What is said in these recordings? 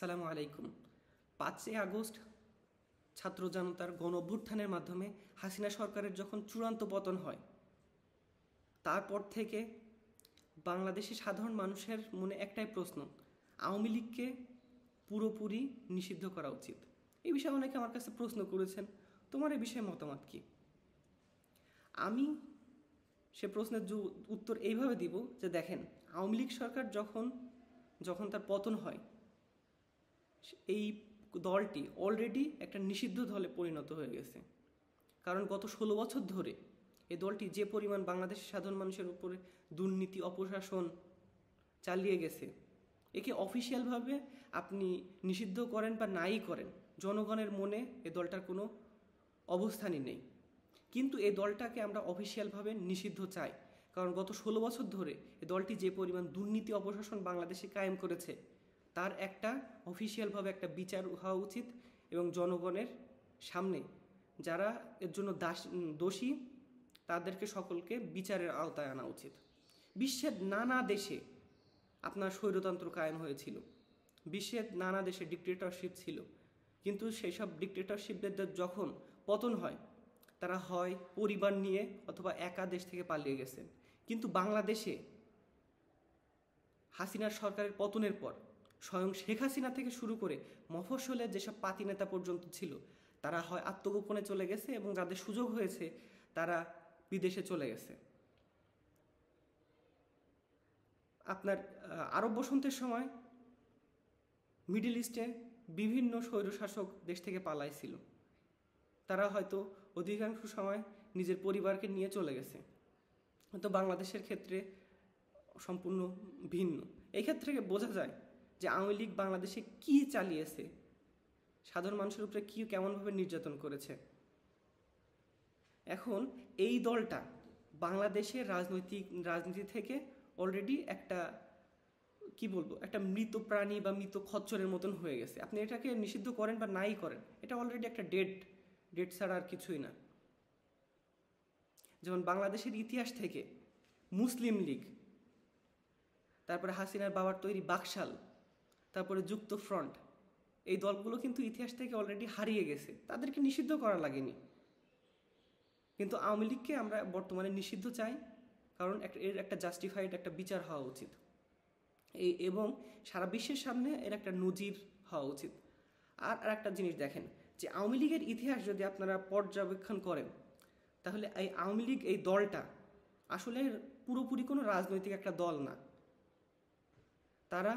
আসসালামু আলাইকুম। ৫ই আগস্ট ছাত্র জনতার গণ অভ্যুত্থানের মাধ্যমে হাসিনা সরকারের যখন চূড়ান্ত পতন হয়, তারপর থেকে বাংলাদেশের সাধারণ মানুষের মনে একটাই প্রশ্ন, আওয়ামী লীগকে পুরোপুরি নিষিদ্ধ করা উচিত। এই বিষয়ে অনেকে আমার কাছে প্রশ্ন করেছেন, তোমার এই বিষয়ে মতামত কি? আমি সে প্রশ্নের উত্তর এইভাবে দিব যে দেখেন, আওয়ামী লীগ সরকার যখন তার পতন হয়, এই দলটি অলরেডি একটা নিষিদ্ধ দলে পরিণত হয়ে গেছে। কারণ গত ১৬ বছর ধরে এই দলটি যে পরিমাণ বাংলাদেশের সাধারণ মানুষের উপরে দুর্নীতি অপশাসন চালিয়ে গেছে, একে অফিসিয়ালভাবে আপনি নিষিদ্ধ করেন বা নাই করেন, জনগণের মনে এ দলটার কোনো অবস্থানই নেই। কিন্তু এই দলটাকে আমরা অফিসিয়ালভাবে নিষিদ্ধ চাই, কারণ গত ১৬ বছর ধরে এই দলটি যে পরিমাণ দুর্নীতি অপশাসন বাংলাদেশে কায়েম করেছে, তার একটা অফিসিয়ালভাবে একটা বিচার হওয়া উচিত এবং জনগণের সামনে যারা এর জন্য দোষী তাদেরকে সকলকে বিচারের আওতায় আনা উচিত। বিশ্বের নানা দেশে আপনার স্বৈরতন্ত্র কায়েম হয়েছিল, বিশ্বের নানা দেশে ডিক্টেটরশিপ ছিল, কিন্তু সেই সব ডিক্টেটরশিপদের যখন পতন হয়, তারা হয় পরিবার নিয়ে অথবা একা দেশ থেকে পালিয়ে গেছেন। কিন্তু বাংলাদেশে হাসিনার সরকারের পতনের পর স্বয়ং শেখ হাসিনা থেকে শুরু করে মফস্বলের যেসব পাতি নেতা পর্যন্ত ছিল, তারা হয় আত্মগোপনে চলে গেছে এবং যাদের সুযোগ হয়েছে তারা বিদেশে চলে গেছে। আপনার আরব বসন্তের সময় মিডল ইস্টে বিভিন্ন স্বৈরশাসক দেশ থেকে পালাইছিল, তারা হয়তো অধিকাংশ সময় নিজের পরিবারকে নিয়ে চলে গেছে। তো বাংলাদেশের ক্ষেত্রে সম্পূর্ণ ভিন্ন। এই ক্ষেত্রে বোঝা যায় যে আওয়ামী লীগ বাংলাদেশে কী চালিয়েছে, সাধারণ মানুষের উপরে কেমনভাবে নির্যাতন করেছে। এখন এই দলটা বাংলাদেশের রাজনীতি থেকে অলরেডি একটা একটা মৃত প্রাণী বা মৃত খচ্চরের মতন হয়ে গেছে। আপনি এটাকে নিষিদ্ধ করেন বা নাই করেন, এটা অলরেডি একটা ডেড ছাড়া আর কিছুই না। যেমন বাংলাদেশের ইতিহাস থেকে মুসলিম লীগ, তারপরে হাসিনার বাবার তৈরি বাকশাল, তারপরে যুক্ত ফ্রন্ট, এই দলগুলো কিন্তু ইতিহাস থেকে অলরেডি হারিয়ে গেছে, তাদেরকে নিষিদ্ধ করা লাগেনি। কিন্তু আওয়ামী লীগকে আমরা বর্তমানে নিষিদ্ধ চাই, কারণ এর একটা জাস্টিফাইড একটা বিচার হওয়া উচিত এবং সারা বিশ্বের সামনে এর একটা নজির হওয়া উচিত। আর একটা জিনিস দেখেন, যে আওয়ামী লীগের ইতিহাস যদি আপনারা পর্যবেক্ষণ করেন, তাহলে এই আওয়ামী লীগ এই দলটা আসলে পুরোপুরি কোনো রাজনৈতিক একটা দল না। তারা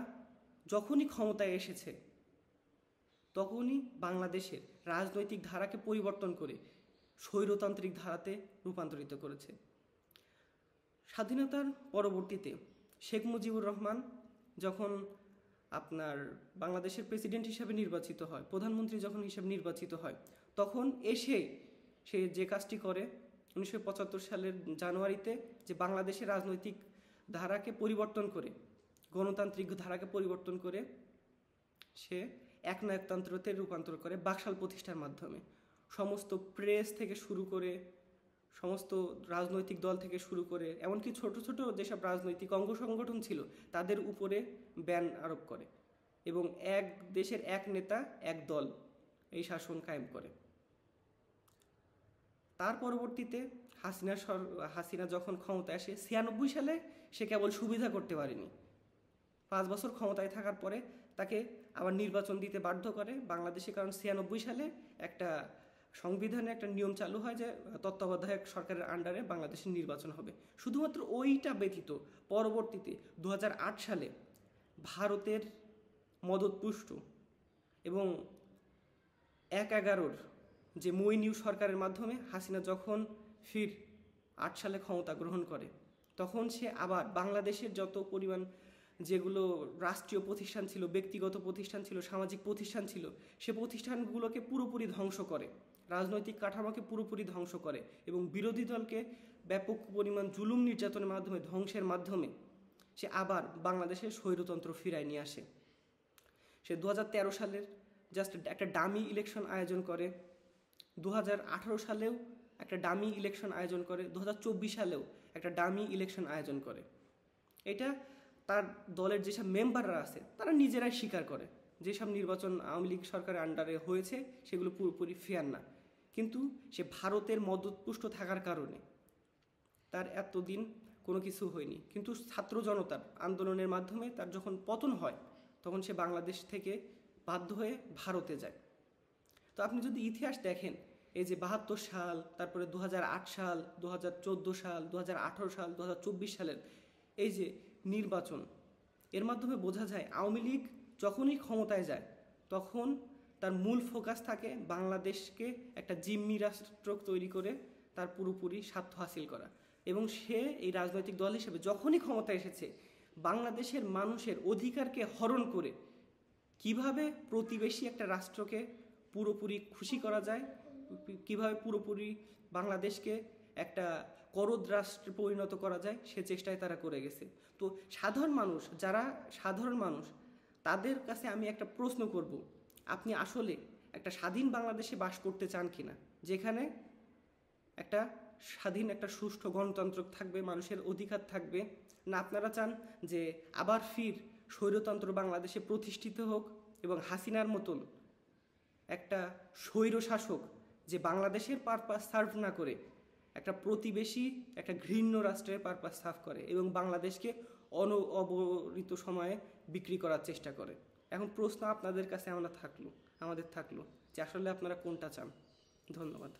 যখনই ক্ষমতায় এসেছে তখনই বাংলাদেশের রাজনৈতিক ধারাকে পরিবর্তন করে স্বৈরতান্ত্রিক ধারাতে রূপান্তরিত করেছে। স্বাধীনতার পরবর্তীতে শেখ মুজিবুর রহমান যখন আপনার বাংলাদেশের প্রেসিডেন্ট হিসাবে নির্বাচিত হয়, প্রধানমন্ত্রী যখন হিসাবে নির্বাচিত হয়, তখন সে যে কাজটি করে 1975 সালের জানুয়ারিতে, যে বাংলাদেশের রাজনৈতিক ধারাকে পরিবর্তন করে গণতান্ত্রিক ধারাকে পরিবর্তন করে সে একনায়কতন্ত্রতে রূপান্তর করে বাকশাল প্রতিষ্ঠার মাধ্যমে। সমস্ত প্রেস থেকে শুরু করে সমস্ত রাজনৈতিক দল থেকে শুরু করে এমনকি ছোট ছোট যেসব রাজনৈতিক অঙ্গ সংগঠন ছিল তাদের উপরে ব্যান আরোপ করে এবং এক দেশের এক নেতা এক দল এই শাসন কায়েম করে। তার পরবর্তীতে হাসিনা যখন ক্ষমতায় আসে 96 সালে, সে কেবল সুবিধা করতে পারেনি, 5 বছর ক্ষমতায় থাকার পরে তাকে আবার নির্বাচন দিতে বাধ্য করে বাংলাদেশে। কারণ 96 সালে একটা সংবিধানে একটা নিয়ম চালু হয় যে তত্ত্বাবধায়ক সরকারের আন্ডারে বাংলাদেশের নির্বাচন হবে। শুধুমাত্র ওইটা ব্যতীত পরবর্তীতে 2008 সালে ভারতের মদতপুষ্ট এবং 1/11 যে মইনিউ সরকারের মাধ্যমে হাসিনা যখন 8 সালে ক্ষমতা গ্রহণ করে, তখন সে আবার বাংলাদেশের যত পরিমাণ যেগুলো রাষ্ট্রীয় প্রতিষ্ঠান ছিল, ব্যক্তিগত প্রতিষ্ঠান ছিল, সামাজিক প্রতিষ্ঠান ছিল, সে প্রতিষ্ঠানগুলোকে পুরোপুরি ধ্বংস করে, রাজনৈতিক কাঠামোকে পুরোপুরি ধ্বংস করে এবং বিরোধী দলকে ব্যাপক পরিমাণ জুলুম নির্যাতনের মাধ্যমে ধ্বংসের মাধ্যমে সে আবার বাংলাদেশের স্বৈরতন্ত্র ফিরায় নিয়ে আসে। সে 2013 সালের জাস্ট একটা ডামি ইলেকশন আয়োজন করে, 2018 সালেও একটা ডামি ইলেকশন আয়োজন করে, 2024 সালেও একটা ডামি ইলেকশন আয়োজন করে। এটা তার দলের যেসব মেম্বাররা আছে তারা নিজেরাই স্বীকার করে যেসব নির্বাচন আওয়ামী লীগ সরকারের আন্ডারে হয়েছে সেগুলো পুরোপুরি ফেয়ার না, কিন্তু সে ভারতের মদতপুষ্ট থাকার কারণে তার এতদিন কোনো কিছু হয়নি। কিন্তু ছাত্র জনতার আন্দোলনের মাধ্যমে তার যখন পতন হয় তখন সে বাংলাদেশ থেকে বাধ্য হয়ে ভারতে যায়। তো আপনি যদি ইতিহাস দেখেন, এই যে ৭২ সাল, তারপরে ২০০৮ সাল, ২০১৪ সাল, ২০১৮ সাল, ২০২৪ সালের এই যে নির্বাচন, এর মাধ্যমে বোঝা যায় আওয়ামী লীগ যখনই ক্ষমতায় যায় তখন তার মূল ফোকাস থাকে বাংলাদেশকে একটা জিম্মি রাষ্ট্র তৈরি করে তার পুরোপুরি স্বার্থ হাসিল করা। এবং সে এই রাজনৈতিক দল হিসেবে যখনই ক্ষমতায় এসেছে বাংলাদেশের মানুষের অধিকারকে হরণ করে কিভাবে প্রতিবেশী একটা রাষ্ট্রকে পুরোপুরি খুশি করা যায়, কিভাবে পুরোপুরি বাংলাদেশকে একটা করদ রাষ্ট্রে পরিণত করা যায়, সে চেষ্টায় তারা করে গেছে। তো সাধারণ মানুষ, যারা সাধারণ মানুষ, তাদের কাছে আমি একটা প্রশ্ন করব, আপনি আসলে একটা স্বাধীন বাংলাদেশে বাস করতে চান কিনা, যেখানে একটা স্বাধীন একটা সুষ্ঠু গণতন্ত্র থাকবে, মানুষের অধিকার থাকবে, না আপনারা চান যে আবার ফির স্বৈরতন্ত্র বাংলাদেশে প্রতিষ্ঠিত হোক এবং হাসিনার মতন একটা স্বৈর শাসক যে বাংলাদেশের পারপাস সার্ভ না করে একটা প্রতিবেশী একটা ঘৃণ্য রাষ্ট্রের পারপাস সার্ভ করে এবং বাংলাদেশকে অনবরিত সময়ে বিক্রি করার চেষ্টা করে? এখন প্রশ্ন আপনাদের কাছে আমাদের থাকলো যে আসলে আপনারা কোনটা চান। ধন্যবাদ।